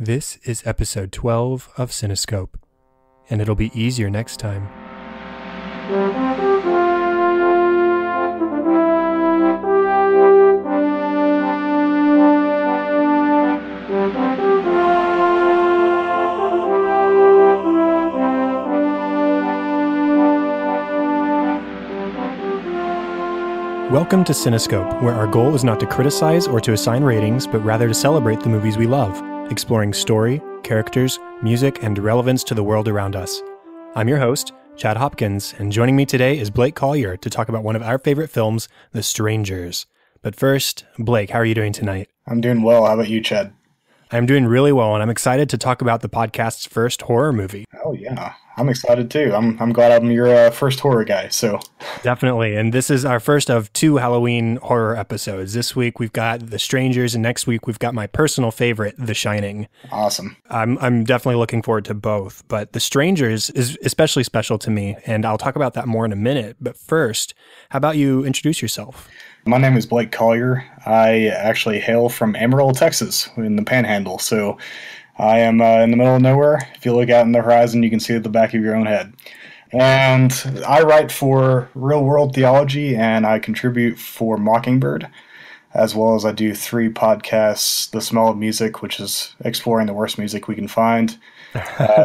This is episode 12 of Cinescope, and it'll be easier next time. Welcome to Cinescope, where our goal is not to criticize or to assign ratings, but rather to celebrate the movies we love, exploring story, characters, music, and relevance to the world around us. I'm your host, Chad Hopkins, and joining me today is Blake Collier to talk about one of our favorite films, The Strangers. But first, Blake, how are you doing tonight? I'm doing well. How about you, Chad? I'm doing really well, and I'm excited to talk about the podcast's first horror movie. Oh, yeah. I'm excited, too. I'm glad I'm your first horror guy, so... Definitely, and this is our first of 2 Halloween horror episodes. This week we've got The Strangers, and next week we've got my personal favorite, The Shining. Awesome. I'm definitely looking forward to both, but The Strangers is especially special to me, and I'll talk about that more in a minute. But first, how about you introduce yourself? My name is Blake Collier. I actually hail from Amarillo, Texas, in the Panhandle, so I am in the middle of nowhere. If you look out in the horizon, you can see at the back of your own head. And I write for Real World Theology, and I contribute for Mockingbird, as well as I do 3 podcasts, The Smell of Music, which is exploring the worst music we can find,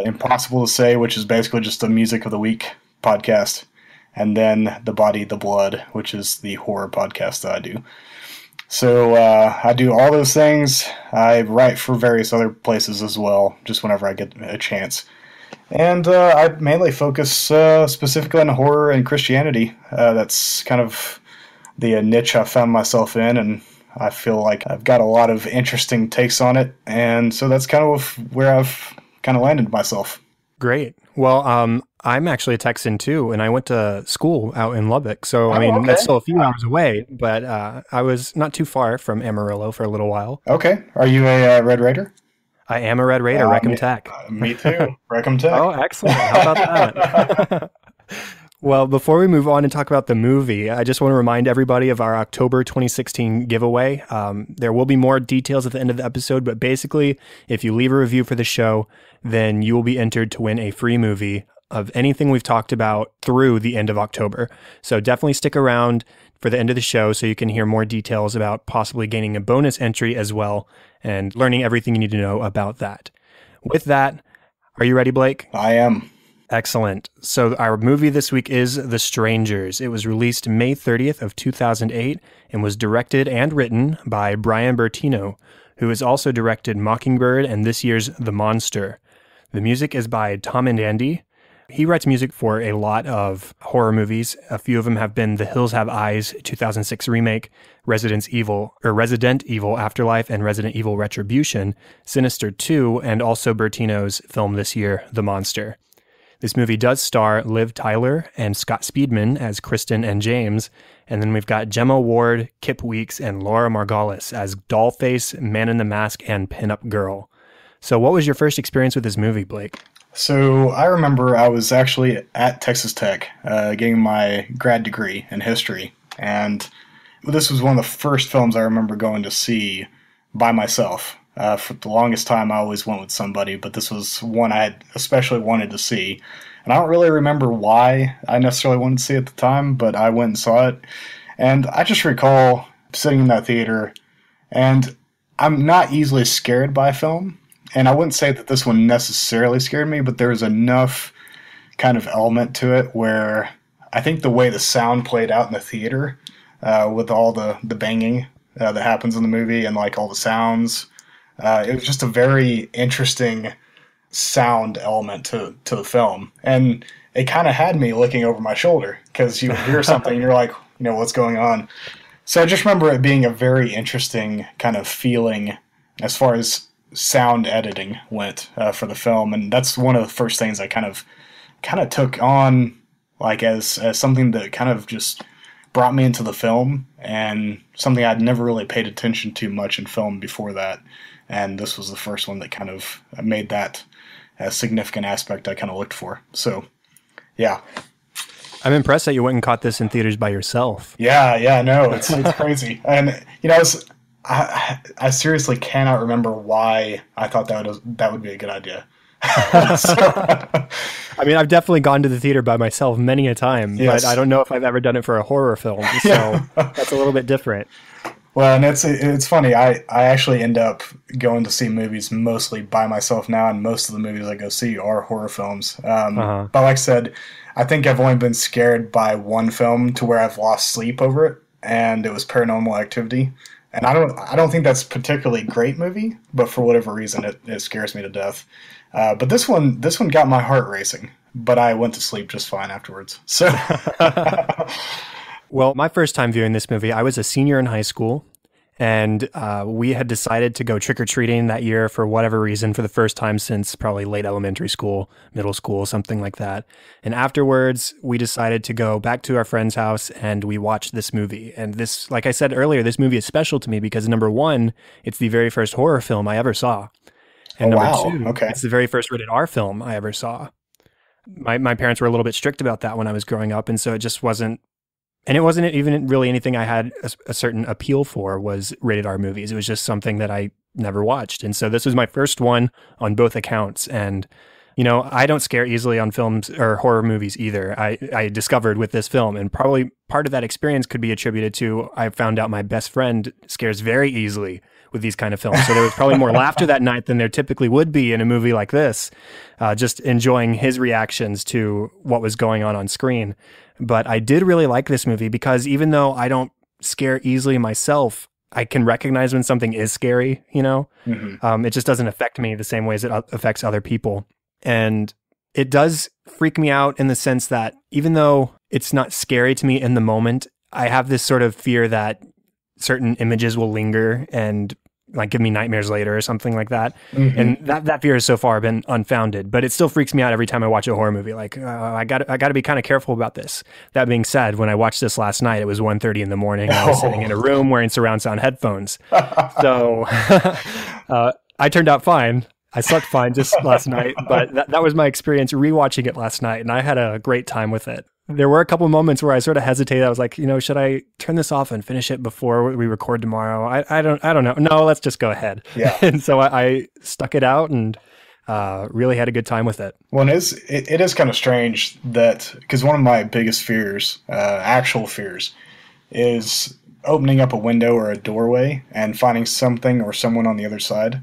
Impossible to Say, which is basically just a Music of the Week podcast, and then The Body, the Blood, which is the horror podcast that I do. So I do all those things. I write for various other places as well, just whenever I get a chance. And I mainly focus specifically on horror and Christianity. That's kind of the niche I found myself in, and I feel like I've got a lot of interesting takes on it. And so that's kind of where I've kind of landed myself. Great. Well, I'm actually a Texan too, and I went to school out in Lubbock. So, Okay. That's still a few hours away, but I was not too far from Amarillo for a little while. Okay. Are you a Red Raider? I am a Red Raider, Reckham Tech. Me too. Reckham Tech. Oh, excellent. How about that? Well, before we move on and talk about the movie, I just want to remind everybody of our October 2016 giveaway. There will be more details at the end of the episode, but basically, if you leave a review for the show, then you will be entered to win a free movie of anything we've talked about through the end of October. So definitely stick around for the end of the show so you can hear more details about possibly gaining a bonus entry as well and learning everything you need to know about that. With that, are you ready, Blake? I am. Excellent. So our movie this week is The Strangers. It was released May 30th of 2008 and was directed and written by Brian Bertino, who has also directed Mockingbird and this year's The Monster. The music is by Tom and Andy. He writes music for a lot of horror movies. A few of them have been The Hills Have Eyes 2006 remake, Resident Evil Afterlife, and Resident Evil Retribution, Sinister 2, and also Bertino's film this year, The Monster. This movie does star Liv Tyler and Scott Speedman as Kristen and James, and then we've got Gemma Ward, Kip Weeks, and Laura Margolis as Dollface, Man in the Mask, and Pinup Girl. So what was your first experience with this movie, Blake? So I remember I was actually at Texas Tech getting my grad degree in history, and this was one of the first films I remember going to see by myself. For the longest time, I always went with somebody, but this was one I had especially wanted to see. And I don't really remember why I necessarily wanted to see it at the time, but I went and saw it. And I just recall sitting in that theater, and I'm not easily scared by a film. And I wouldn't say that this one necessarily scared me, but there was enough kind of element to it where I think the way the sound played out in the theater with all the banging that happens in the movie and like all the sounds, it was just a very interesting sound element to the film. And it kind of had me looking over my shoulder because you hear something and you're like, what's going on? So I just remember it being a very interesting kind of feeling as far as sound editing went for the film. And that's one of the first things I kind of took on like as something that kind of just brought me into the film and something I'd never really paid attention to much in film before that. And this was the first one that kind of made that a significant aspect I kind of looked for. So, yeah. I'm impressed that you went and caught this in theaters by yourself. Yeah, no, it's crazy. And, I seriously cannot remember why I thought that would be a good idea. So, I mean, I've definitely gone to the theater by myself many a time, but yes. I don't know if I've ever done it for a horror film. So Yeah. that's a little bit different. Well, and it's funny. I actually end up going to see movies mostly by myself now, and most of the movies I go see are horror films. Uh-huh. But like I said, I think I've only been scared by one film to where I've lost sleep over it, and it was Paranormal Activity. And I don't think that's a particularly great movie, but for whatever reason, it scares me to death. But this one got my heart racing, but I went to sleep just fine afterwards. So. Well, my first time viewing this movie, I was a senior in high school, and we had decided to go trick-or-treating that year for whatever reason, for the first time since probably late elementary school, middle school, something like that. And afterwards, we decided to go back to our friend's house, and we watched this movie. And this, like I said earlier, this movie is special to me because, number one, it's the very first horror film I ever saw. And Oh, number wow. two, Okay. it's the very first rated R film I ever saw. My parents were a little bit strict about that when I was growing up, and so it just wasn't. And it wasn't even really anything I had a certain appeal for was rated R movies. It was just something that I never watched. And so this was my first one on both accounts. And, you know, I don't scare easily on films or horror movies either. I discovered with this film, and probably part of that experience could be attributed to I found out my best friend scares very easily with these kind of films. So there was probably more laughter that night than there typically would be in a movie like this, just enjoying his reactions to what was going on screen. But I did really like this movie because even though I don't scare easily myself, I can recognize when something is scary, you know? Mm-hmm. It just doesn't affect me the same way as it affects other people. And it does freak me out in the sense that even though it's not scary to me in the moment, I have this sort of fear that certain images will linger and like give me nightmares later or something like that. Mm-hmm. And that fear has so far been unfounded, but it still freaks me out every time I watch a horror movie. Like, I got to be kind of careful about this. That being said, when I watched this last night, it was 1:30 in the morning. And I was sitting in a room wearing surround sound headphones. So I turned out fine. I slept fine just last night, but that was my experience rewatching it last night, and I had a great time with it. There were a couple moments where I sort of hesitated. I was like, you know, should I turn this off and finish it before we record tomorrow? I don't know. No, let's just go ahead. Yeah. And so I stuck it out and really had a good time with it. Well, it is kind of strange that, because one of my biggest fears, actual fears, is opening up a window or a doorway and finding something or someone on the other side,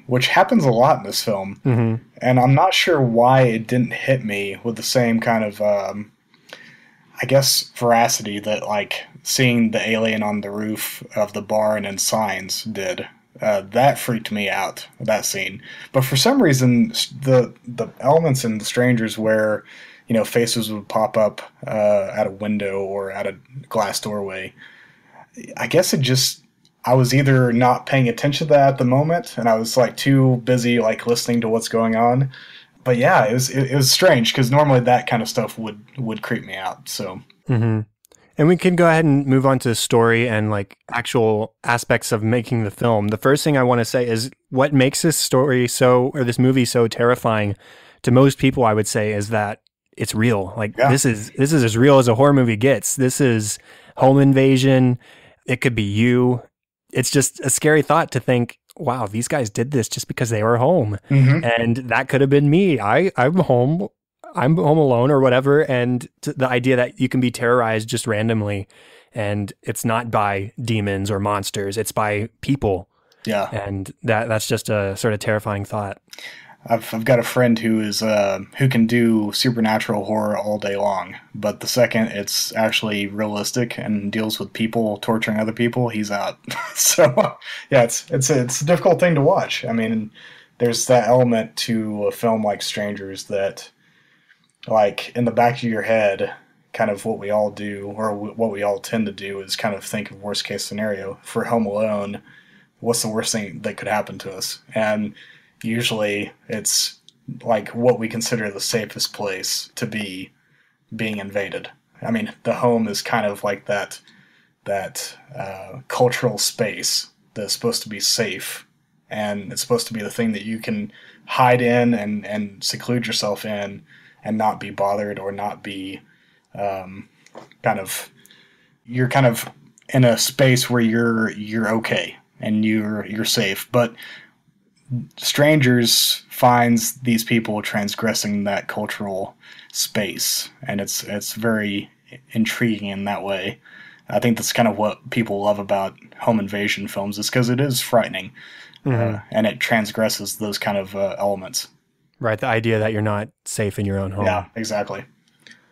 which happens a lot in this film. Mm-hmm. And I'm not sure why it didn't hit me with the same kind of, I guess, veracity that, like, seeing the alien on the roof of the barn and Signs did. That freaked me out, that scene. But for some reason, the elements in The Strangers where, you know, faces would pop up at a window or at a glass doorway, I guess I was either not paying attention to that at the moment, and I was like too busy like listening to what's going on. But yeah, it was strange because normally that kind of stuff would creep me out. So. Mm-hmm. And we can go ahead and move on to story and like actual aspects of making the film. The first thing I want to say is what makes this movie so terrifying to most people, I would say, is that it's real. Like this is as real as a horror movie gets. This is home invasion. It could be you. It's just a scary thought to think, wow, these guys did this just because they were home. Mm-hmm. And that could have been me. I'm home alone or whatever. And the idea that you can be terrorized just randomly, and it's not by demons or monsters, it's by people. Yeah. And that's just a sort of terrifying thought. I've got a friend who can do supernatural horror all day long, but the second it's actually realistic and deals with people torturing other people, he's out. So yeah, it's a difficult thing to watch. I mean, there's that element to a film like Strangers that, like, in the back of your head, kind of what we all do, or what we all tend to do, is kind of think of worst case scenario. For Home Alone, what's the worst thing that could happen to us? And usually it's like what we consider the safest place to be being invaded. I mean, the home is kind of like that cultural space that's supposed to be safe, and it's supposed to be the thing that you can hide in and seclude yourself in and not be bothered or not be you're kind of in a space where you're okay and you're safe. But Strangers finds these people transgressing that cultural space, and it's very intriguing in that way. I think that's kind of what people love about home invasion films, is because it is frightening, and it transgresses those kind of elements. Right, the idea that you're not safe in your own home. Yeah, exactly.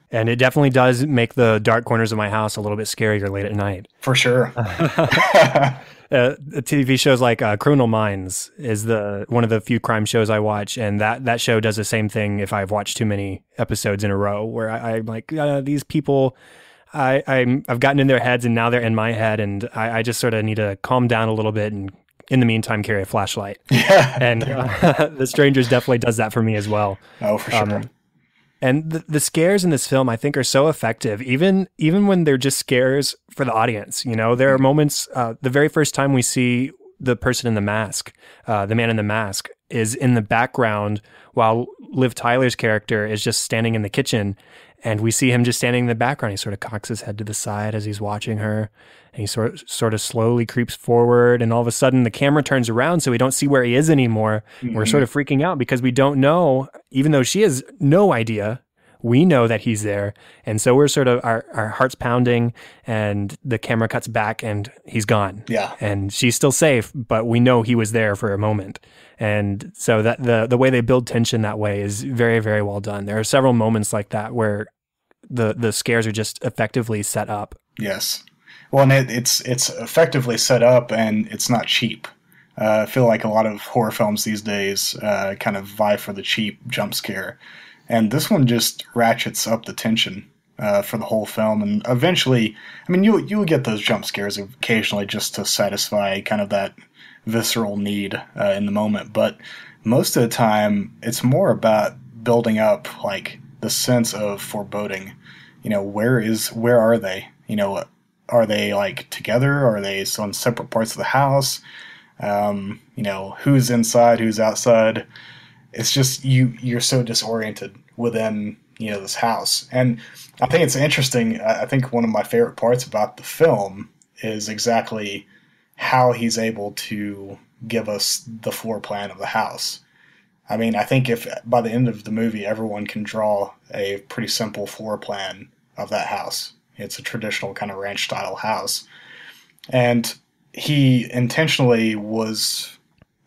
And it definitely does make the dark corners of my house a little bit scarier late at night. For sure. TV shows like Criminal Minds is one of the few crime shows I watch, and that show does the same thing if I've watched too many episodes in a row, where I'm like, these people, I've gotten in their heads and now they're in my head, and I just sort of need to calm down a little bit and in the meantime carry a flashlight. Yeah. And The Strangers definitely does that for me as well. Oh, for sure. And the scares in this film, I think, are so effective, even when they're just scares for the audience. You know, there are moments, the very first time we see the person in the mask, the man in the mask, is in the background while Liv Tyler's character is just standing in the kitchen. And we see him just standing in the background. He sort of cocks his head to the side as he's watching her. And he sort of slowly creeps forward. And all of a sudden, the camera turns around so we don't see where he is anymore. Mm-hmm. We're sort of freaking out because we don't know, even though she has no idea, we know that he's there. And so we're sort of, our heart's pounding, and the camera cuts back and he's gone. Yeah. And she's still safe, but we know he was there for a moment. And so that the way they build tension that way is very, very well done. There are several moments like that where the scares are just effectively set up. Yes. Well, and it's effectively set up, and it's not cheap. I feel like a lot of horror films these days kind of vie for the cheap jump scare. And this one just ratchets up the tension for the whole film. And eventually, I mean, you'll get those jump scares occasionally just to satisfy kind of that visceral need in the moment. But most of the time, it's more about building up like the sense of foreboding. You know, where are they? You know, are they like together? Are they on separate parts of the house? You know, who's inside, who's outside? It's just you're so disoriented within, you know, this house. And I think it's interesting. I think one of my favorite parts about the film is exactly how he's able to give us the floor plan of the house. I mean, I think if by the end of the movie everyone can draw a pretty simple floor plan of that house. It's a traditional kind of ranch style house. And he intentionally was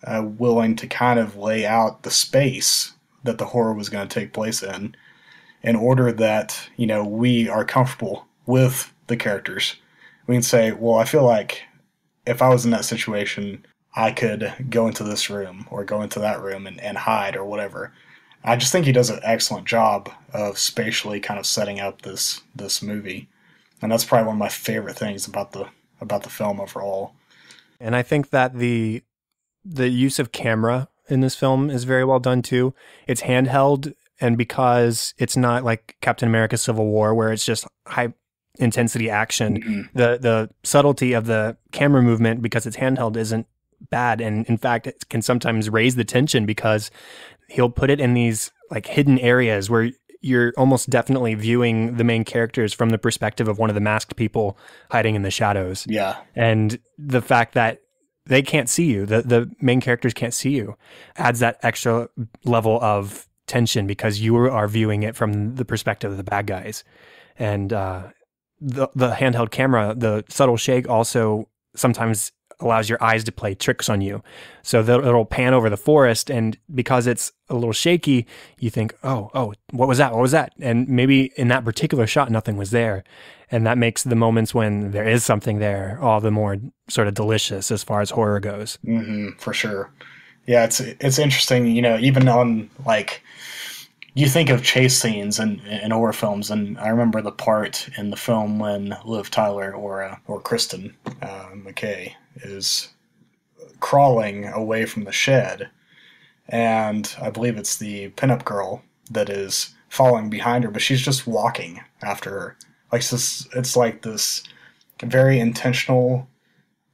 willing to kind of lay out the space that the horror was going to take place in order that, you know, we are comfortable with the characters. We can say, well, I feel like if I was in that situation, I could go into this room or go into that room and hide or whatever. I just think he does an excellent job of spatially kind of setting up this movie. And that's probably one of my favorite things about the film overall. And I think that the use of camera in this film is very well done too. It's handheld, and because it's not like Captain America Civil War where it's just high intensity action, mm-hmm. the subtlety of the camera movement, because it's handheld, isn't bad. And in fact, it can sometimes raise the tension because he'll put it in these like hidden areas where you're almost definitely viewing the main characters from the perspective of one of the masked people hiding in the shadows. Yeah. And the fact that they can't see you, the main characters can't see you, adds that extra level of tension because you are viewing it from the perspective of the bad guys. And the handheld camera, the subtle shake also sometimes allows your eyes to play tricks on you. So it'll pan over the forest, and because it's a little shaky, you think, oh, what was that? What was that? And maybe in that particular shot, nothing was there. And that makes the moments when there is something there all the more sort of delicious as far as horror goes. Mm-hmm, for sure. Yeah, it's interesting, you know, even on like, you think of chase scenes in horror films, and I remember the part in the film when Liv Tyler or Kristen McKay is crawling away from the shed, and I believe it's the pinup girl that is following behind her, but she's just walking after her. Like it's like this very intentional,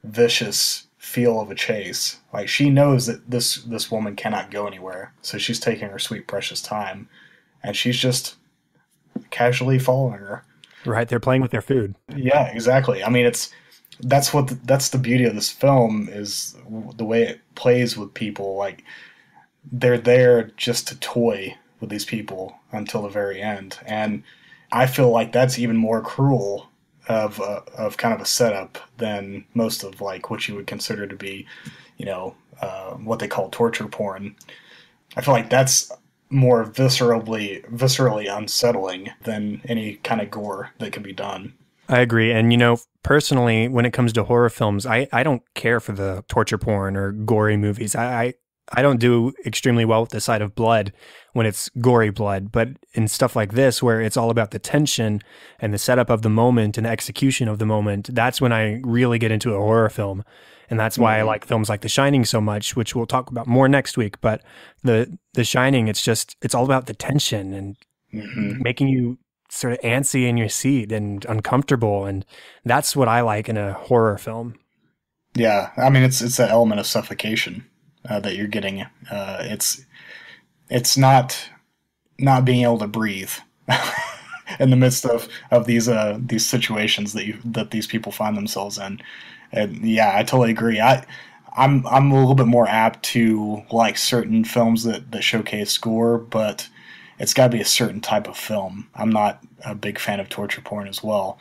vicious feel of a chase. Like she knows that this woman cannot go anywhere, so she's taking her sweet precious time, and she's just casually following her. Right, they're playing with their food. Yeah, exactly. I mean, that's the beauty of this film, is the way it plays with people. Like, they're there just to toy with these people until the very end, and I feel like that's even more cruel of kind of a setup than most of like what you would consider to be, what they call torture porn. I feel like that's more viscerally unsettling than any kind of gore that can be done. I agree. And, personally, when it comes to horror films, I don't care for the torture porn or gory movies. I don't do extremely well with the sight of blood when it's gory blood, but in stuff like this, where it's all about the tension and the setup of the moment and the execution of the moment, that's when I really get into a horror film. And that's why I like films like The Shining so much, which we'll talk about more next week. But the Shining, it's all about the tension and making you sort of antsy in your seat and uncomfortable. And that's what I like in a horror film. Yeah. I mean, it's that element of suffocation that you're getting. It's not being able to breathe in the midst of these situations that these people find themselves in. And yeah, I totally agree. I'm a little bit more apt to like certain films that showcase gore, but it's got to be a certain type of film. I'm not a big fan of torture porn as well.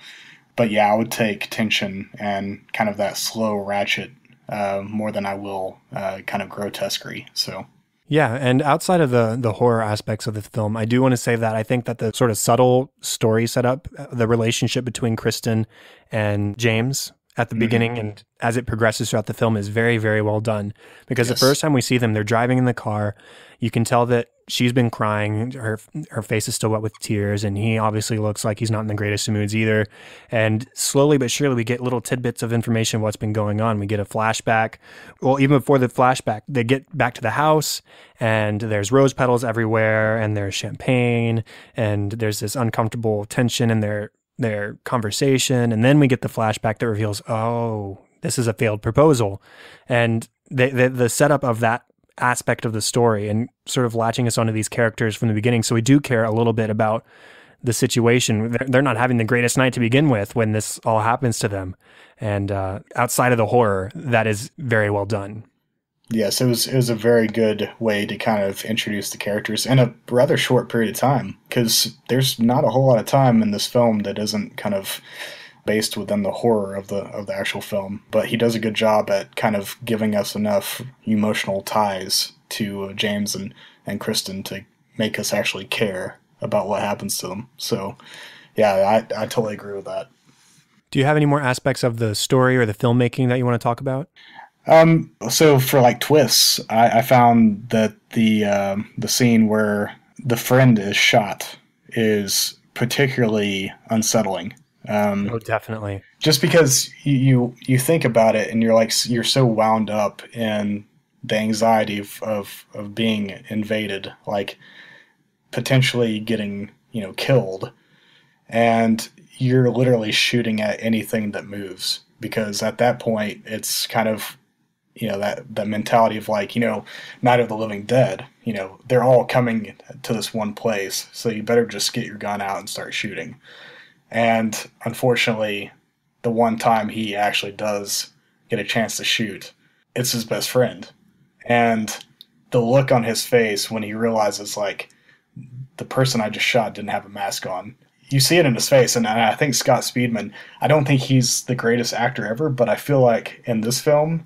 But yeah, I would take tension and kind of that slow ratchet more than I will kind of grotesquerie. So yeah, and outside of the horror aspects of the film, I do want to say that I think that the sort of subtle story setup, the relationship between Kristen and James at the beginning and as it progresses throughout the film is very, very well done. Because the first time we see them, they're driving in the car. You can tell that she's been crying. Her face is still wet with tears, and he obviously looks like he's not in the greatest of moods either. And slowly but surely, we get little tidbits of information of what's been going on. We get a flashback. Well, even before the flashback, they get back to the house, and there's rose petals everywhere, and there's champagne, and there's this uncomfortable tension in their conversation. And then we get the flashback that reveals, oh, this is a failed proposal. And the setup of that aspect of the story and sort of latching us onto these characters from the beginning. So we do care a little bit about the situation. They're not having the greatest night to begin with when this all happens to them. And outside of the horror, that is very well done. Yes, it was a very good way to kind of introduce the characters in a rather short period of time, because there's not a whole lot of time in this film that isn't kind of based within the horror of the actual film. But he does a good job at kind of giving us enough emotional ties to James and Kristen to make us actually care about what happens to them. So, yeah, I totally agree with that. Do you have any more aspects of the story or the filmmaking that you want to talk about? So for like twists, I found that the scene where the friend is shot is particularly unsettling. Oh, definitely. Just because you think about it and you're so wound up in the anxiety of being invaded, like potentially getting, killed, and you're literally shooting at anything that moves, because at that point it's kind of, that mentality of like, Night of the Living Dead, they're all coming to this one place, so you better just get your gun out and start shooting. And unfortunately, the one time he actually does get a chance to shoot, it's his best friend. And the look on his face when he realizes, like, the person I just shot didn't have a mask on. You see it in his face, and I think Scott Speedman, I don't think he's the greatest actor ever, but I feel like in this film,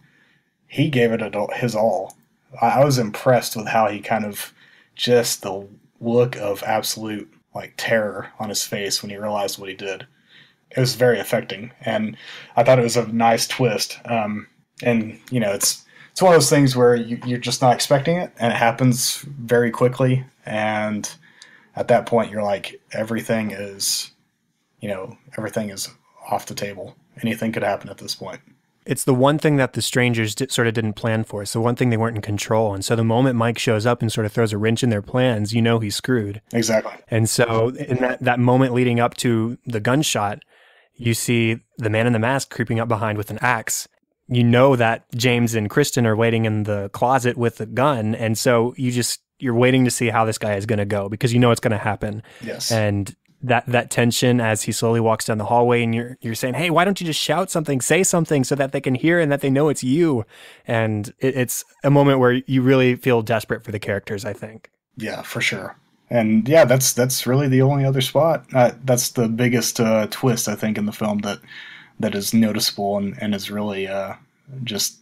he gave it his all. I was impressed with how he kind of, just the look of absolute, like, terror on his face when he realized what he did. It was very affecting, and I thought it was a nice twist. And, it's one of those things where you're just not expecting it, and it happens very quickly, and at that point you're like, everything is off the table. Anything could happen at this point. It's the one thing that the strangers sort of didn't plan for. It's the one thing they weren't in control. And so the moment Mike shows up and sort of throws a wrench in their plans, he's screwed. Exactly. And so in that moment leading up to the gunshot, you see the man in the mask creeping up behind with an axe. You know that James and Kristen are waiting in the closet with a gun. And so you're waiting to see how this guy is going to go, because it's going to happen. Yes. And that tension as he slowly walks down the hallway, and you're saying, hey, why don't you just shout something, say something so that they can hear and that they know it's you. And it's a moment where you really feel desperate for the characters, I think. Yeah, for sure. And yeah, that's really the only other spot. That's the biggest twist, I think, in the film that is noticeable and is really just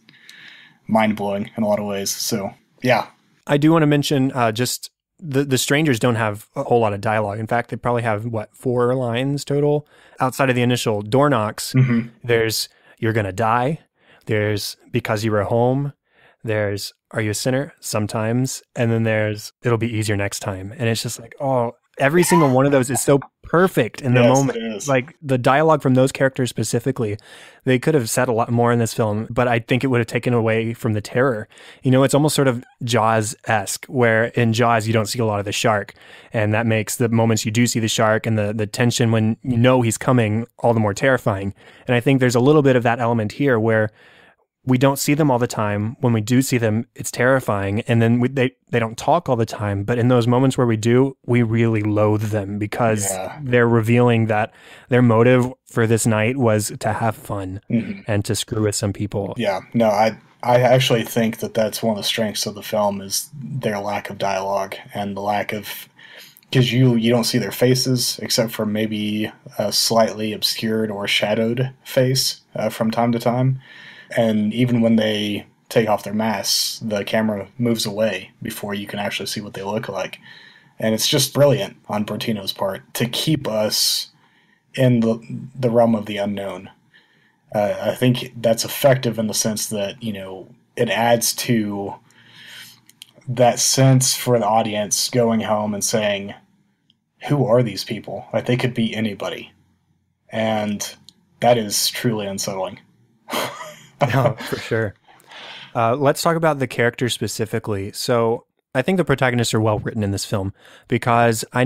mind-blowing in a lot of ways. So, yeah. I do want to mention just the strangers don't have a whole lot of dialogue. In fact, they probably have, 4 lines total? Outside of the initial door knocks, there's, you're going to die. There's, because you were home. There's, are you a sinner? Sometimes. And then there's, it'll be easier next time. And it's just like, oh, every single one of those is so perfect in the moment. It is. Like the dialogue from those characters specifically, they could have said a lot more in this film, but I think it would have taken away from the terror. It's almost sort of Jaws-esque, where in Jaws, you don't see a lot of the shark. And that makes the moments you do see the shark and the tension when you know he's coming all the more terrifying. And I think there's a little bit of that element here where we don't see them all the time. When we do see them, it's terrifying. And then they don't talk all the time. But in those moments where we do, we really loathe them because they're revealing that their motive for this night was to have fun and to screw with some people. Yeah, no, I actually think that that's one of the strengths of the film is their lack of dialogue and the lack of... Because you don't see their faces except for maybe a slightly obscured or shadowed face from time to time. And even when they take off their masks, the camera moves away before you can actually see what they look like. And it's just brilliant on Bertino's part to keep us in the realm of the unknown. I think that's effective in the sense that, it adds to that sense for the audience going home and saying, who are these people? Like, they could be anybody. And that is truly unsettling. No, for sure. Let's talk about the characters specifically. So I think the protagonists are well written in this film because I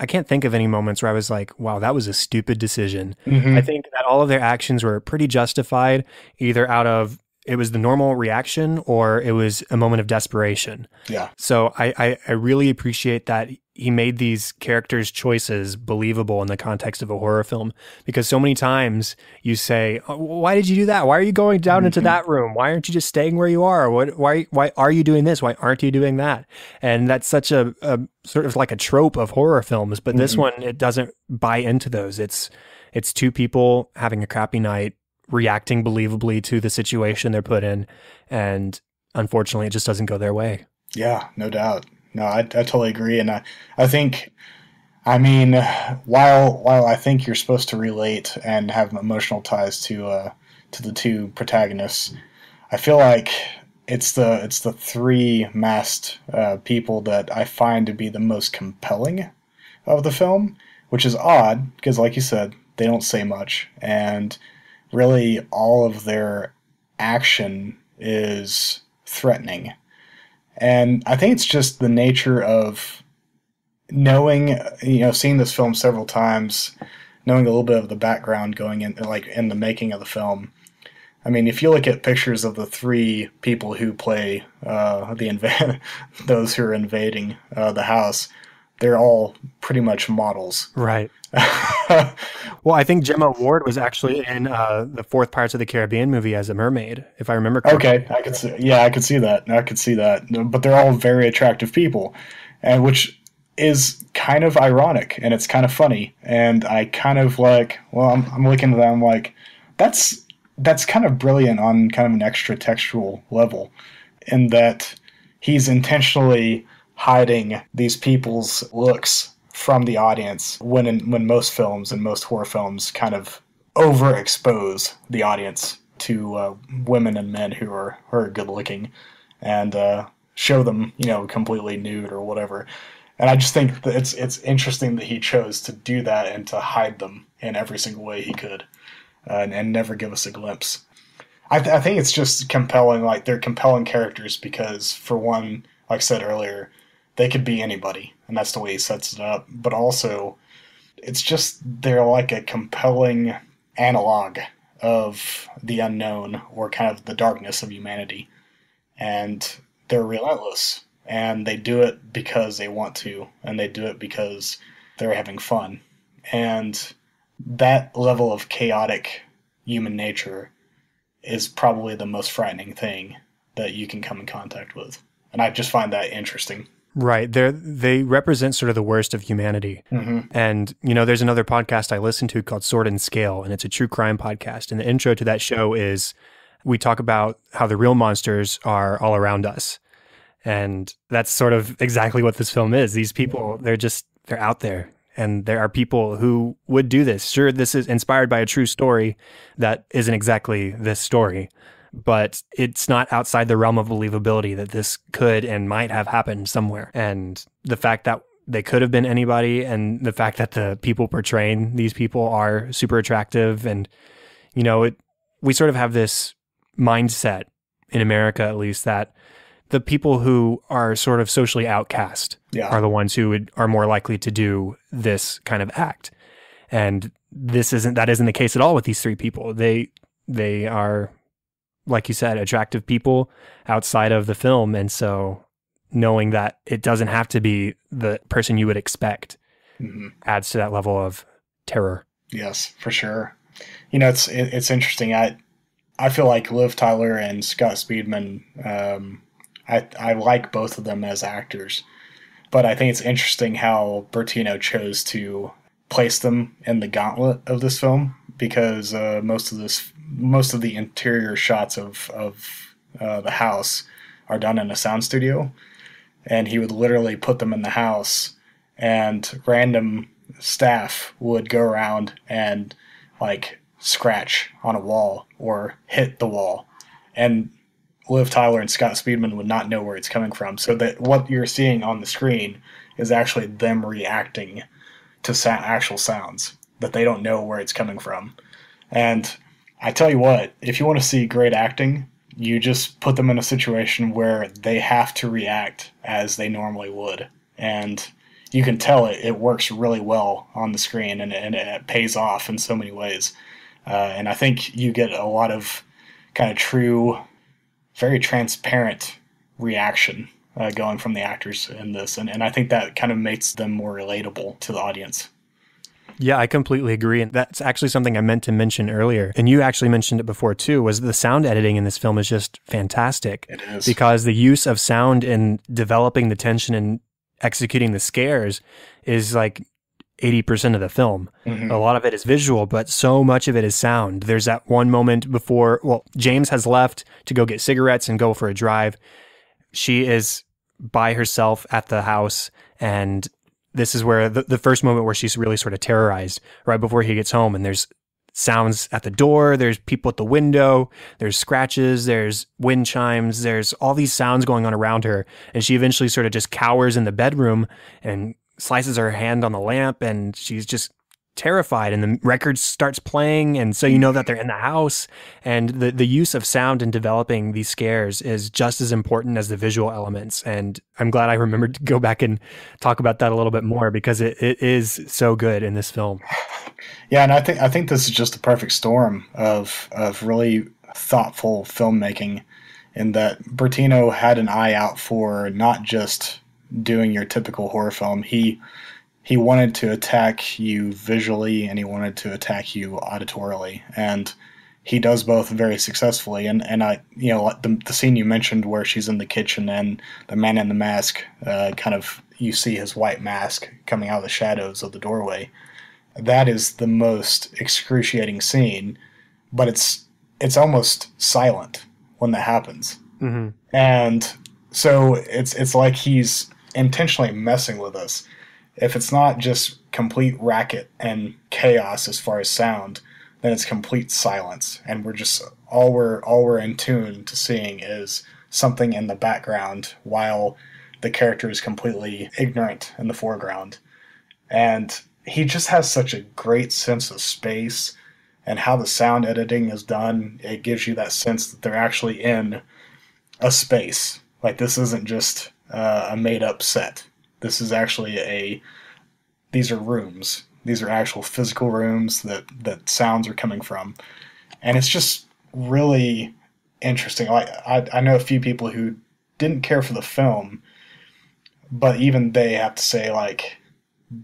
can't think of any moments where I was like, wow, that was a stupid decision. I think that all of their actions were pretty justified, either out of it was the normal reaction or it was a moment of desperation. Yeah. So I really appreciate that he made these characters' choices believable in the context of a horror film, because so many times you say, oh, why did you do that? Why are you going down into that room? Why aren't you just staying where you are? Why are you doing this? Why aren't you doing that? And that's such a sort of like a trope of horror films, but this one, it doesn't buy into those. It's two people having a crappy night, reacting believably to the situation they're put in, and unfortunately it just doesn't go their way. Yeah, no doubt. No, I totally agree. And I think, I mean, while I think you're supposed to relate and have emotional ties to the two protagonists, I feel like it's the three masked people that I find to be the most compelling of the film, which is odd because, like you said, they don't say much, and really all of their action is threatening. And I think it's just the nature of knowing, seeing this film several times, knowing a little bit of the background going in, like in the making of the film. I mean, if you look at pictures of the three people who play those who are invading the house, they're all pretty much models. Right. Well, I think Gemma Ward was actually in the fourth Pirates of the Caribbean movie as a mermaid, if I remember correctly. Okay, I could see that. But they're all very attractive people, and which is kind of ironic, and it's kind of funny. And I kind of like, I'm looking at that, I'm like, that's kind of brilliant on kind of an extra textual level, in that he's intentionally hiding these people's looks from the audience when most films and most horror films kind of overexpose the audience to women and men who are good looking and show them completely nude or whatever. And I just think that it's interesting that he chose to do that and to hide them in every single way he could and never give us a glimpse. I think it's just compelling. Like, they're compelling characters because, for one, like I said earlier, they could be anybody, and that's the way he sets it up. But also, it's just they're like a compelling analog of the unknown or kind of the darkness of humanity. And they're relentless, and they do it because they want to, and they do it because they're having fun. And that level of chaotic human nature is probably the most frightening thing that you can come in contact with. And I just find that interesting. Right. They represent sort of the worst of humanity. Mm-hmm. And, there's another podcast I listen to called Sword and Scale, and it's a true crime podcast. And the intro to that show is we talk about how the real monsters are all around us. And that's sort of exactly what this film is. These people, they're out there. And there are people who would do this. Sure, this is inspired by a true story that isn't exactly this story, but it's not outside the realm of believability that this could and might have happened somewhere. And the fact that they could have been anybody, and the fact that the people portraying these people are super attractive. And, we sort of have this mindset in America, at least, that the people who are sort of socially outcast are the ones who are more likely to do this kind of act. And that isn't the case at all with these three people. They are, like you said, attractive people outside of the film. And so knowing that it doesn't have to be the person you would expect adds to that level of terror. Yes, for sure. It's interesting. I feel like Liv Tyler and Scott Speedman, I like both of them as actors, but I think it's interesting how Bertino chose to place them in the gauntlet of this film, because most of the interior shots of the house are done in a sound studio, and he would literally put them in the house, and random staff would go around and scratch on a wall or hit the wall, and Liv Tyler and Scott Speedman would not know where it's coming from. So that what you're seeing on the screen is actually them reacting to actual sounds that they don't know where it's coming from. And I tell you what, if you want to see great acting, you just put them in a situation where they have to react as they normally would. And you can tell it works really well on the screen, and it pays off in so many ways. And I think you get a lot of kind of true, very transparent reaction going from the actors in this. And I think that kind of makes them more relatable to the audience. Yeah, I completely agree. And that's actually something I meant to mention earlier. And you actually mentioned it before too, was the sound editing in this film is just fantastic. It is. Because the use of sound in developing the tension and executing the scares is 80% of the film. Mm-hmm. A lot of it is visual, but so much of it is sound. There's that one moment before, James has left to go get cigarettes and go for a drive. She is by herself at the house, and this is where the first moment where she's really sort of terrorized, right before he gets home, and there's sounds at the door, there's people at the window, there's scratches, there's wind chimes, there's all these sounds going on around her, and she eventually sort of just cowers in the bedroom and slices her hand on the lamp, and she's just terrified, and the record starts playing, and so you know that they're in the house. And the use of sound in developing these scares is just as important as the visual elements. And I'm glad I remembered to go back and talk about that a little bit more, because it is so good in this film. Yeah, and I think this is just the perfect storm of really thoughtful filmmaking, in that Bertino had an eye out for not just doing your typical horror film. He wanted to attack you visually, and he wanted to attack you auditorily, and he does both very successfully. And the scene you mentioned where she's in the kitchen and the man in the mask, kind of, you see his white mask coming out of the shadows of the doorway. That is the most excruciating scene, but it's almost silent when that happens. Mm-hmm. And so it's like he's intentionally messing with us. If it's not just complete racket and chaos as far as sound, then it's complete silence, and we're just all we're in tune to seeing is something in the background while the character is completely ignorant in the foreground. And he just has such a great sense of space, and how the sound editing is done, it gives you that sense that they're actually in a space. Like, this isn't just a made-up set. This is actually these are rooms. These are actual physical rooms that sounds are coming from. And it's just really interesting. I know a few people who didn't care for the film, but even they have to say,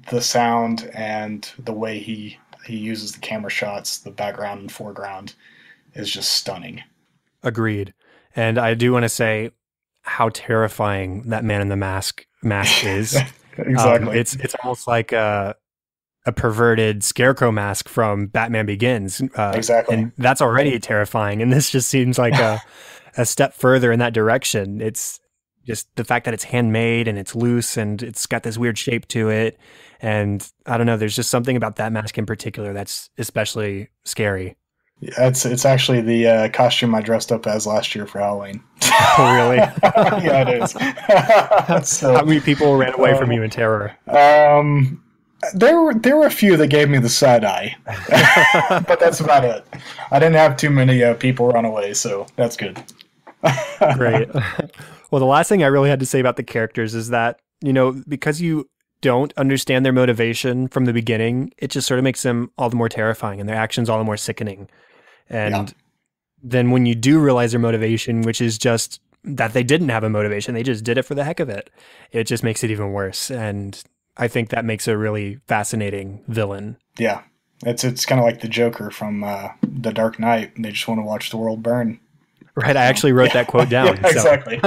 the sound and the way he uses the camera shots, the background and foreground is just stunning. Agreed. And I do want to say how terrifying that man in the mask is. Exactly. It's almost like a perverted scarecrow mask from Batman Begins. Exactly. And that's already terrifying. And this just seems like a step further in that direction. It's just the fact that it's handmade and it's loose and it's got this weird shape to it. And I don't know, there's just something about that mask in particular that's especially scary. Yeah, it's actually the costume I dressed up as last year for Halloween. Oh, really? Yeah, it is. So, how many people ran away from you in terror? There were a few that gave me the side eye, but that's about it. I didn't have too many people run away, so that's good. Great. Well, the last thing I really had to say about the characters is that, because you don't understand their motivation from the beginning, it just sort of makes them all the more terrifying and their actions all the more sickening. And then when you do realize their motivation, which is just that they didn't have a motivation, they just did it for the heck of it, it just makes it even worse. And I think that makes a really fascinating villain. Yeah. It's kind of like the Joker from The Dark Knight. They just want to watch the world burn. Right. I actually wrote that quote down. Yeah, exactly.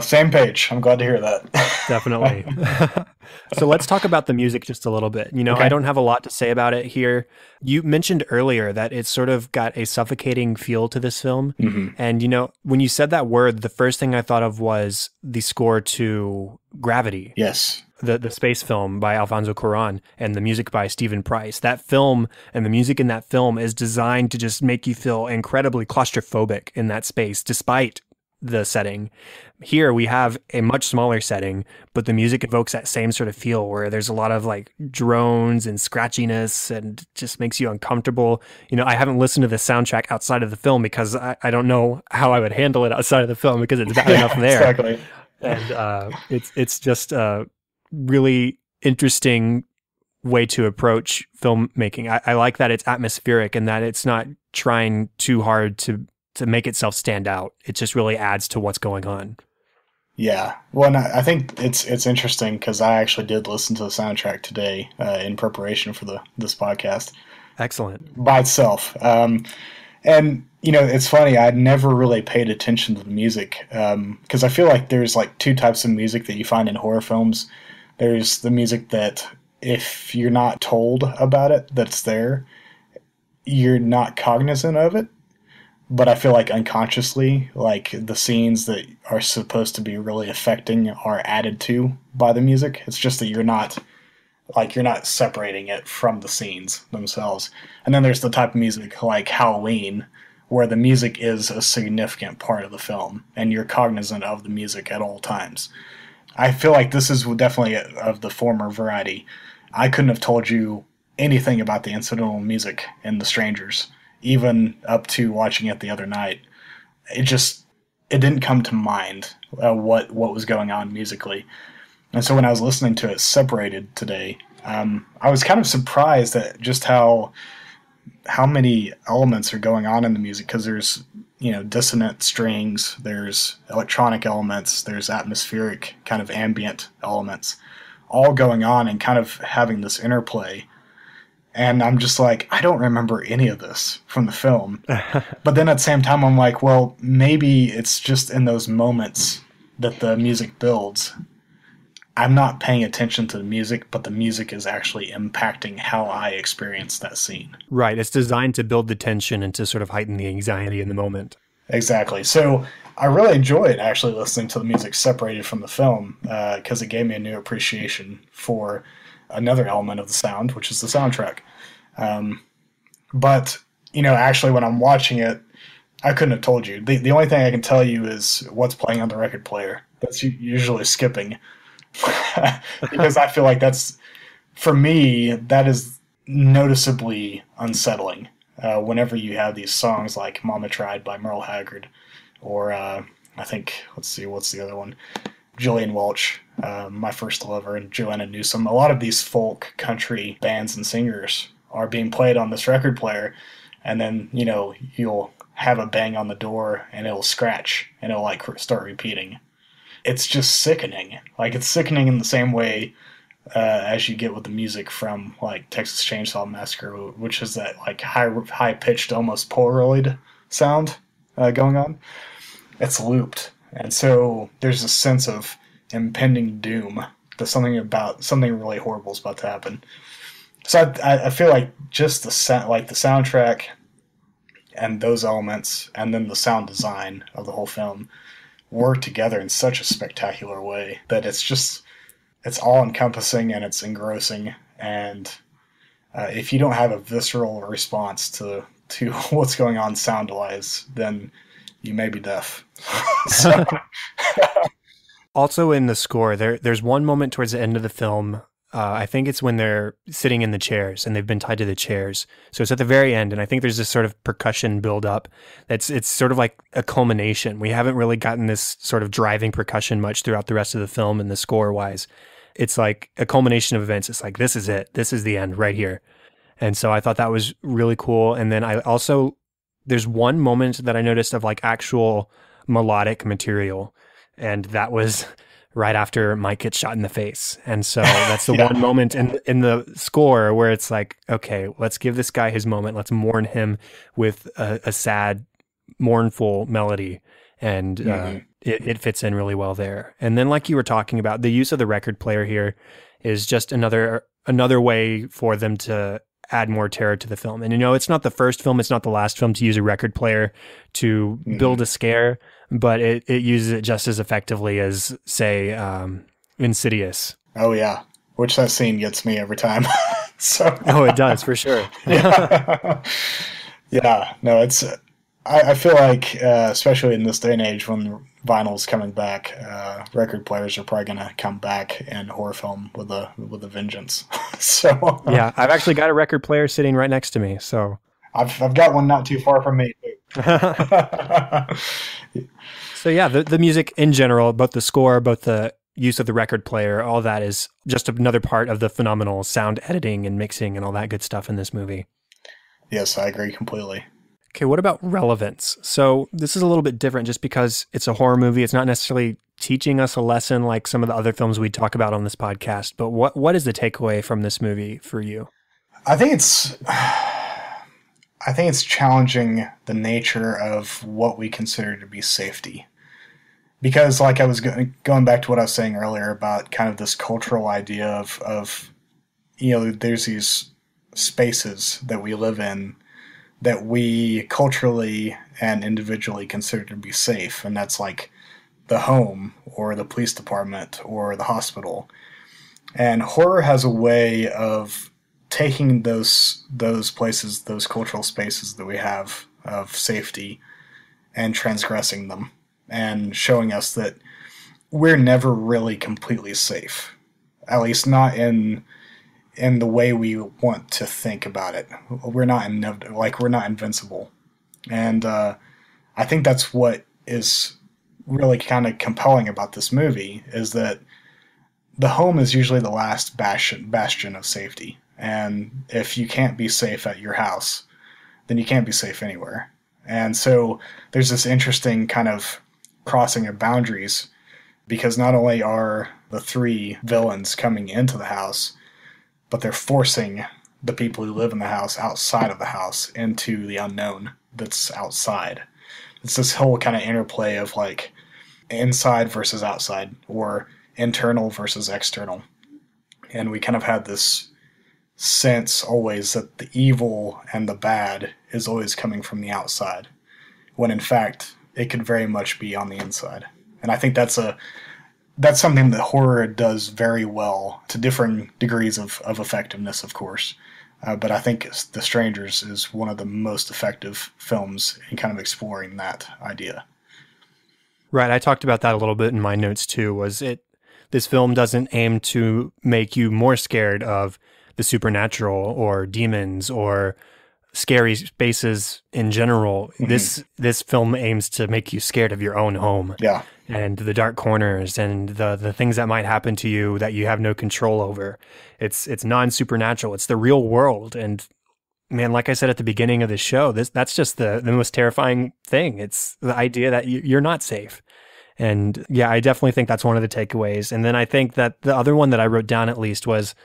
Same page. I'm glad to hear that. Definitely. So let's talk about the music just a little bit. Okay. I don't have a lot to say about it here. You mentioned earlier that it's sort of got a suffocating feel to this film. Mm-hmm. And, when you said that word, the first thing I thought of was the score to Gravity. Yes. The space film by Alfonso Cuarón and the music by Stephen Price. That film and the music in that film is designed to just make you feel incredibly claustrophobic in that space, despite the setting. Here we have a much smaller setting, but the music evokes that same sort of feel where there's a lot of like drones and scratchiness and just makes you uncomfortable. I haven't listened to the soundtrack outside of the film because I don't know how I would handle it outside of the film because it's bad enough there. Exactly. And it's just a really interesting way to approach filmmaking. I like that it's atmospheric and that it's not trying too hard to make itself stand out. It just really adds to what's going on. Yeah. Well, and I think it's interesting because I actually did listen to the soundtrack today in preparation for this podcast. Excellent. By itself. And, it's funny. I'd never really paid attention to the music because I feel like there's like two types of music that you find in horror films. There's the music that if you're not told about it, that's there, you're not cognizant of it. But I feel like unconsciously, like the scenes that are supposed to be really affecting are added to by the music. It's just that you're not separating it from the scenes themselves. And then there's the type of music like Halloween, where the music is a significant part of the film, and you're cognizant of the music at all times. I feel like this is definitely of the former variety. I couldn't have told you anything about the incidental music in The Strangers, even up to watching it the other night. It didn't come to mind what was going on musically. And so when I was listening to it separated today, I was kind of surprised at just how many elements are going on in the music, because there's dissonant strings, there's electronic elements, there's atmospheric kind of ambient elements, all going on and kind of having this interplay. And I'm just like, I don't remember any of this from the film. But then at the same time, I'm like, well, maybe it's just in those moments that the music builds. I'm not paying attention to the music, but the music is actually impacting how I experience that scene. Right. It's designed to build the tension and to sort of heighten the anxiety in the moment. Exactly. So I really enjoyed actually listening to the music separated from the film because it gave me a new appreciation for another element of the sound, which is the soundtrack. But, actually when I'm watching it, I couldn't have told you. The only thing I can tell you is what's playing on the record player. That's usually skipping. Because I feel like for me, that is noticeably unsettling. Whenever you have these songs like Mama Tried by Merle Haggard, or I think, let's see, what's the other one? Jillian Welch, My First Lover, and Joanna Newsom. A lot of these folk country bands and singers are being played on this record player, and then, you'll have a bang on the door and it'll scratch and it'll start repeating. it's just sickening. Like, it's sickening in the same way as you get with the music from like Texas Chainsaw Massacre, which is that like high pitched, almost Polaroid sound going on. It's looped, and so there's a sense of impending doom. That something really horrible is about to happen. So I feel like just the soundtrack and those elements, and then the sound design of the whole film work together in such a spectacular way that it's all encompassing and it's engrossing. And if you don't have a visceral response to what's going on sound wise, then you may be deaf. So. Also in the score, there's one moment towards the end of the film. I think it's when they're sitting in the chairs and they've been tied to the chairs. So it's at the very end, and I think there's this sort of percussion build up. It's sort of like a culmination. We haven't really gotten this sort of driving percussion much throughout the rest of the film and the score wise. It's like a culmination of events. It's like, this is it. This is the end right here. And so I thought that was really cool. And then there's one moment that I noticed of like actual melodic material. And that was right after Mike gets shot in the face. And so that's the one moment in the score where it's like, okay, let's give this guy his moment. Let's mourn him with a sad, mournful melody. And it fits in really well there. And then like you were talking about, the use of the record player here is just another way for them to add more terror to the film. And it's not the first film, it's not the last film to use a record player to build a scare, but it uses it just as effectively as, say, Insidious. Oh yeah, which that scene gets me every time. Oh, it does, for sure. Yeah. Yeah, no, it's. I feel like, especially in this day and age when vinyl's coming back, record players are probably gonna come back in horror film with a vengeance. So yeah, I've actually got a record player sitting right next to me. So I've got one not too far from me too. So yeah, the music in general, both the score, both the use of the record player, all that is just another part of the phenomenal sound editing and mixing and all that good stuff in this movie. Yes, I agree completely. Okay, what about relevance? So this is a little bit different just because it's a horror movie. It's not necessarily teaching us a lesson like some of the other films we talk about on this podcast, but what is the takeaway from this movie for you? I think it's challenging the nature of what we consider to be safety. Because like I was going back to what I was saying earlier about kind of this cultural idea of there's these spaces that we live in that we culturally and individually consider to be safe, and that's like the home or the police department or the hospital. And horror has a way of taking those places, those cultural spaces that we have of safety, and transgressing them and showing us that we're never really completely safe, at least not in the way we want to think about it. We're not we're not invincible. And I think that's what is really kind of compelling about this movie, is that the home is usually the last bastion of safety. And if you can't be safe at your house, then you can't be safe anywhere. And so there's this interesting kind of crossing of boundaries, because not only are the three villains coming into the house, but they're forcing the people who live in the house outside of the house into the unknown that's outside. It's this whole kind of interplay of like inside versus outside, or internal versus external. And we kind of had this sense always that the evil and the bad is always coming from the outside, when in fact it could very much be on the inside. And I think that's something that horror does very well, to differing degrees of effectiveness, of course. But I think The Strangers is one of the most effective films in kind of exploring that idea. Right, I talked about that a little bit in my notes too. This film doesn't aim to make you more scared of the supernatural or demons or scary spaces in general. Mm-hmm. This film aims to make you scared of your own home. Yeah. And the dark corners and the things that might happen to you that you have no control over. It's non-supernatural. It's the real world. And man, like I said at the beginning of the show, that's just the most terrifying thing. It's the idea that you're not safe. And yeah, I definitely think that's one of the takeaways. And then I think that the other one that I wrote down at least was,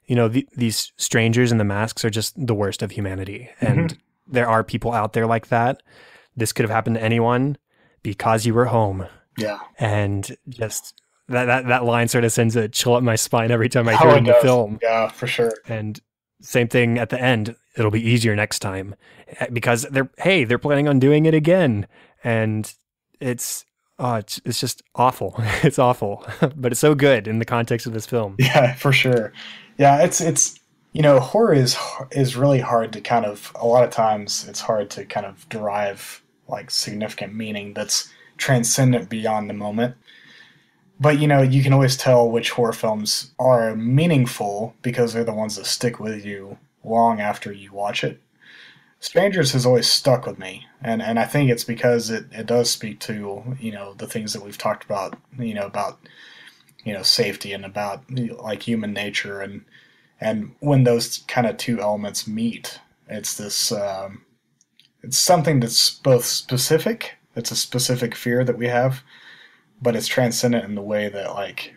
these strangers in the masks are just the worst of humanity. And there are people out there like that. This could have happened to anyone because you were home. Yeah. And just that line sort of sends a chill up my spine every time I hear it in the film. Yeah, for sure. And same thing at the end. It'll be easier next time because they're planning on doing it again. And it's just awful. It's awful, but it's so good in the context of this film. Yeah, for sure. Yeah, it's horror is really hard to kind of, a lot of times it's hard to kind of derive like significant meaning that's transcendent beyond the moment. But you can always tell which horror films are meaningful because they're the ones that stick with you long after you watch it. Strangers has always stuck with me, and I think it's because it does speak to the things that we've talked about, about safety and about like human nature, and when those kind of two elements meet, it's this it's something that's both specific. It's a specific fear that we have, but it's transcendent in the way that like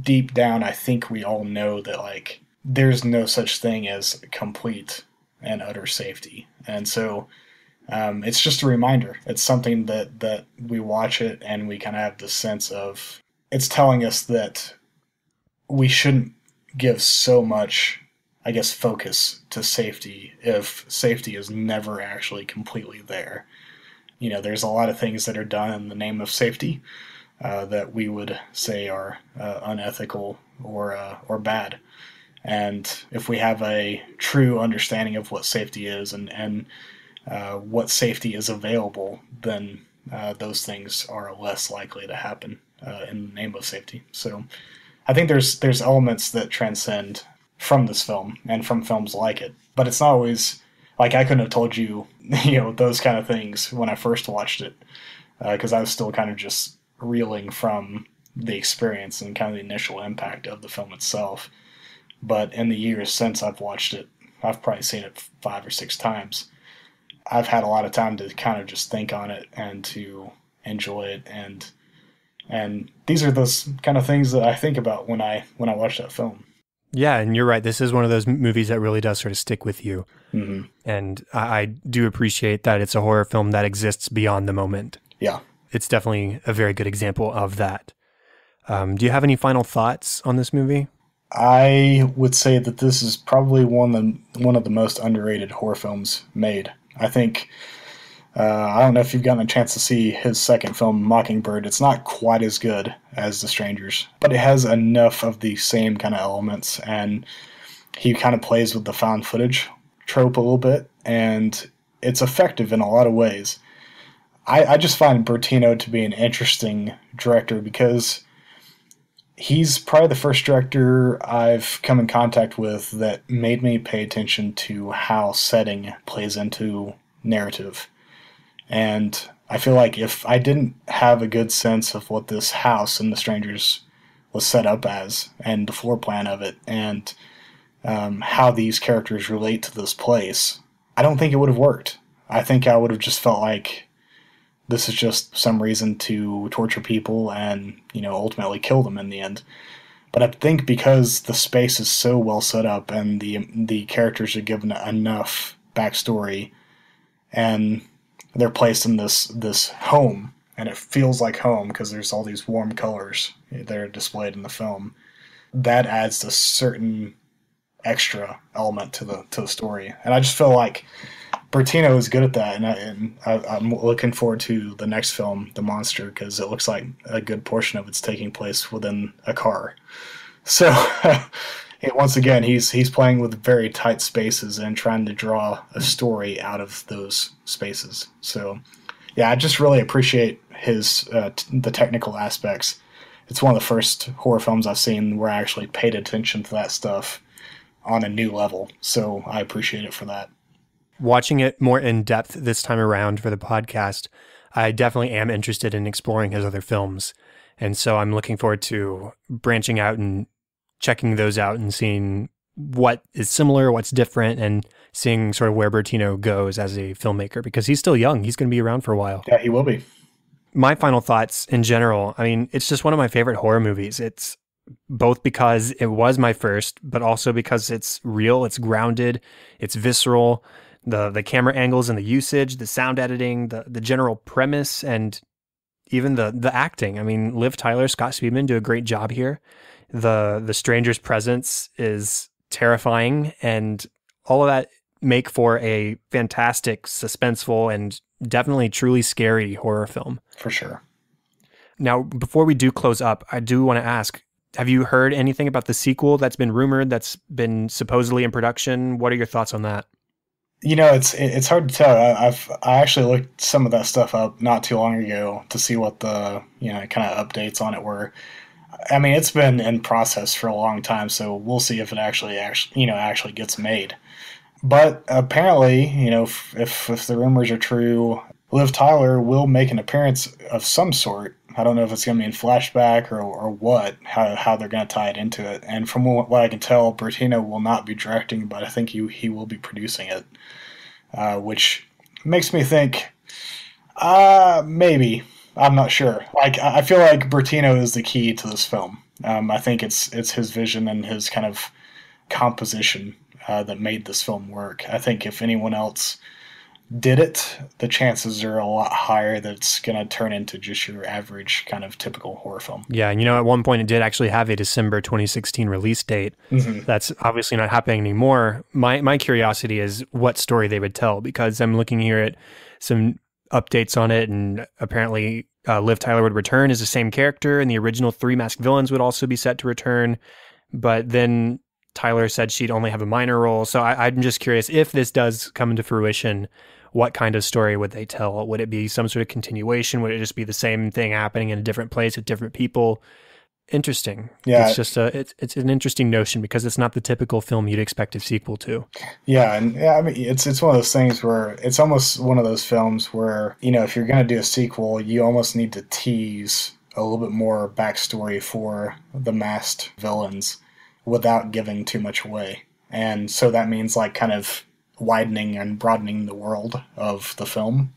deep down I think we all know that like there's no such thing as complete and utter safety. And so it's just a reminder. It's something that we watch it and we kind of have this sense of, it's telling us that we shouldn't give so much, I guess, focus to safety if safety is never actually completely there. There's a lot of things that are done in the name of safety that we would say are unethical or bad. And if we have a true understanding of what safety is and what safety is available, then those things are less likely to happen in the name of safety. So I think there's elements that transcend from this film and from films like it. But it's not always, like I couldn't have told you, those kind of things when I first watched it because I was still kind of just reeling from the experience and kind of the initial impact of the film itself. But in the years since I've watched it, I've probably seen it 5 or 6 times. I've had a lot of time to kind of just think on it and to enjoy it, and these are those kind of things that I think about when I watch that film. Yeah, and you're right. This is one of those movies that really does sort of stick with you. Mm-hmm. And I do appreciate that it's a horror film that exists beyond the moment. Yeah. It's definitely a very good example of that. Do you have any final thoughts on this movie? I would say that this is probably one of the most underrated horror films made. I think, I don't know if you've gotten a chance to see his second film, Mockingbird. It's not quite as good as The Strangers, but it has enough of the same kind of elements, and he kind of plays with the found footage trope a little bit, and it's effective in a lot of ways. I just find Bertino to be an interesting director because he's probably the first director I've come in contact with that made me pay attention to how setting plays into narrative. And I feel like if I didn't have a good sense of what this house in The Strangers was set up as, and the floor plan of it, and how these characters relate to this place, I don't think it would have worked. I think I would have just felt like this is just some reason to torture people and, ultimately kill them in the end. But I think because the space is so well set up and the characters are given enough backstory and they're placed in this home, and it feels like home because there's all these warm colors that are displayed in the film, that adds a certain extra element to the story. And I just feel like Bertino is good at that, and I'm looking forward to the next film, The Monster, because it looks like a good portion of it's taking place within a car. So, once again, he's playing with very tight spaces and trying to draw a story out of those spaces. So, yeah, I just really appreciate his the technical aspects. It's one of the first horror films I've seen where I actually paid attention to that stuff on a new level. So I appreciate it for that. Watching it more in depth this time around for the podcast, I definitely am interested in exploring his other films. And so I'm looking forward to branching out and checking those out and seeing what is similar, what's different, and seeing sort of where Bertino goes as a filmmaker, because he's still young. He's going to be around for a while. Yeah, he will be. my final thoughts in general, I mean, it's just one of my favorite horror movies. It's both because it was my first, but also because it's real, it's grounded, it's visceral. The camera angles and the usage, the sound editing, the general premise, and even the acting. I mean, Liv Tyler, Scott Speedman do a great job here. The stranger's presence is terrifying, and all of that make for a fantastic, suspenseful, and definitely truly scary horror film. For sure. Now, before we do close up, I do want to ask, have you heard anything about the sequel that's been rumored, that's been supposedly in production? What are your thoughts on that? It's hard to tell. I actually looked some of that stuff up not too long ago to see what the kind of updates on it were. I mean, it's been in process for a long time, so we'll see if it actually gets made. But apparently, if the rumors are true, Liv Tyler will make an appearance of some sort. I don't know if it's going to be in flashback or what, how they're going to tie it into it. And from what I can tell, Bertino will not be directing, but I think he will be producing it, which makes me think, maybe. I'm not sure. Like, I feel like Bertino is the key to this film. I think it's his vision and his kind of composition that made this film work. I think if anyone else did it, the chances are a lot higher that it's going to turn into just your average kind of typical horror film. Yeah, and at one point it did actually have a December 2016 release date. Mm-hmm. That's obviously not happening anymore. My curiosity is what story they would tell, because I'm looking here at some updates on it, and apparently Liv Tyler would return as the same character, and the original 3 masked villains would also be set to return. But then Tyler said she'd only have a minor role. So I'm just curious, if this does come into fruition, what kind of story would they tell? Would it be some sort of continuation? Would it just be the same thing happening in a different place with different people? Interesting. Yeah. It's just it's an interesting notion, because it's not the typical film you'd expect a sequel to. Yeah, and I mean, it's one of those things where it's almost one of those films where, if you're going to do a sequel, you almost need to tease a little bit more backstory for the masked villains without giving too much away. And so that means like kind of widening and broadening the world of the film.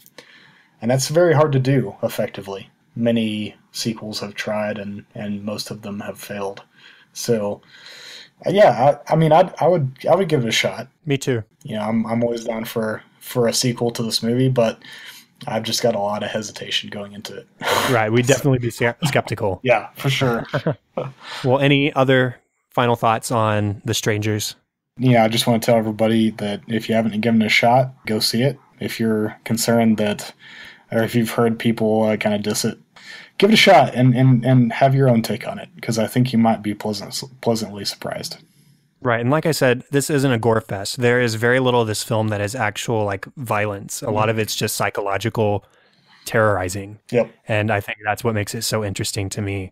And that's very hard to do effectively. Many sequels have tried, and most of them have failed. So, yeah, I mean, I would give it a shot. Me too. I'm always down for a sequel to this movie, but I've just got a lot of hesitation going into it. Right, we'd definitely be skeptical. Yeah, for sure. Well, any other final thoughts on The Strangers? I just want to tell everybody that if you haven't given it a shot, go see it. If you're concerned that, or if you've heard people kind of diss it, give it a shot and have your own take on it, because I think you might be pleasantly surprised. Right, and like I said, this isn't a gore fest. There is very little of this film that is actual like violence. A lot of it's just psychological terrorizing. Yep. And I think that's what makes it so interesting to me.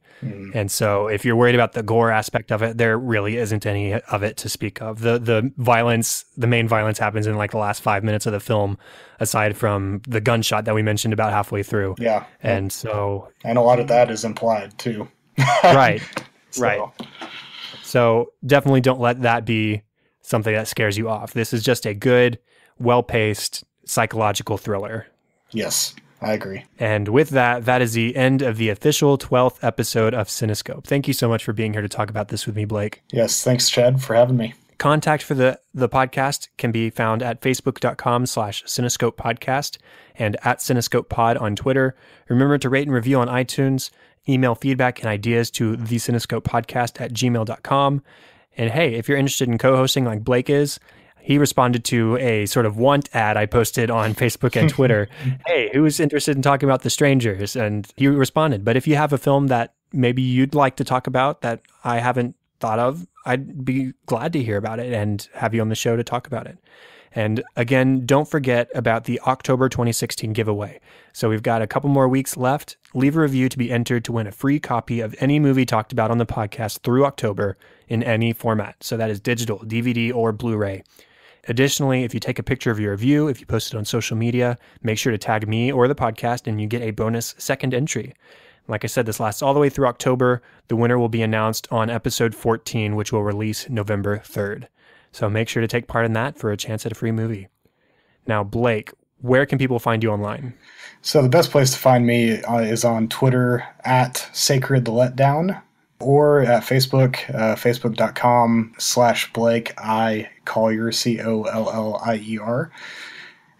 And so if you're worried about the gore aspect of it, there really isn't any of it to speak of. The violence, the main violence happens in like the last 5 minutes of the film, aside from the gunshot that we mentioned about halfway through. Yeah. And so... And a lot of that is implied too. Right. Right. So definitely don't let that be something that scares you off. This is just a good, well-paced psychological thriller. Yes. I agree. And with that, that is the end of the official 12th episode of Cinescope. Thank you so much for being here to talk about this with me, Blake. Yes, thanks, Chad, for having me. Contact for the podcast can be found at facebook.com/Cinescope Podcast and at Cinescope Pod on Twitter. Remember to rate and review on iTunes. Email feedback and ideas to thecinescopepodcast@gmail.com. And hey, if you're interested in co-hosting like Blake is, he responded to a sort of want ad I posted on Facebook and Twitter. Hey, who's interested in talking about The Strangers? And he responded. But if you have a film that maybe you'd like to talk about that I haven't thought of, I'd be glad to hear about it and have you on the show to talk about it. And again, don't forget about the October 2016 giveaway. So we've got a couple more weeks left. Leave a review to be entered to win a free copy of any movie talked about on the podcast through October in any format. So that is digital, DVD, or Blu-ray. Additionally, if you take a picture of your review, if you post it on social media, make sure to tag me or the podcast and you get a bonus second entry. Like I said, this lasts all the way through October. The winner will be announced on episode 14, which will release November 3rd. So make sure to take part in that for a chance at a free movie. Now, Blake, where can people find you online? So the best place to find me is on Twitter at Sacred the Letdown, or at Facebook, facebook.com/Blake I Collier, Collier.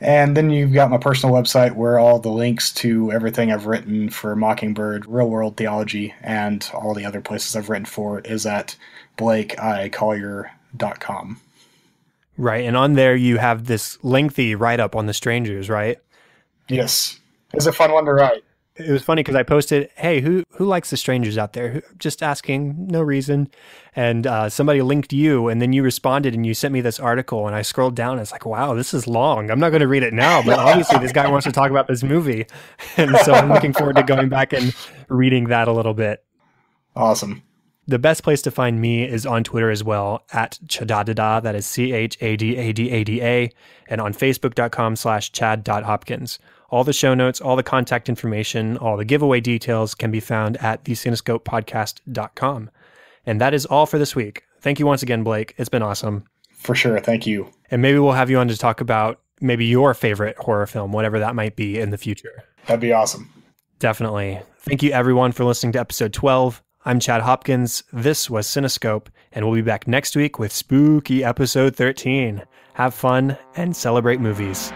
And then you've got my personal website where all the links to everything I've written for Mockingbird, Real World Theology, and all the other places I've written for is at BlakeICollier.com. Right, and on there you have this lengthy write-up on The Strangers, right? Yes. It's a fun one to write. It was funny because I posted, hey, who likes The Strangers out there? Just asking, no reason. And somebody linked you, and then you responded and you sent me this article, and I scrolled down and it's like, wow, this is long. I'm not going to read it now, but obviously this guy wants to talk about this movie. And so I'm looking forward to going back and reading that a little bit. Awesome. The best place to find me is on Twitter as well, at Chadadada, that is ChadAdada, and on Facebook.com/Chad.Hopkins. All the show notes, all the contact information, all the giveaway details can be found at thecinescopepodcast.com. And that is all for this week. Thank you once again, Blake. It's been awesome. For sure. Thank you. And maybe we'll have you on to talk about maybe your favorite horror film, whatever that might be in the future. That'd be awesome. Definitely. Thank you, everyone, for listening to episode 12. I'm Chad Hopkins. This was Cinescope, and we'll be back next week with spooky episode 13. Have fun and celebrate movies.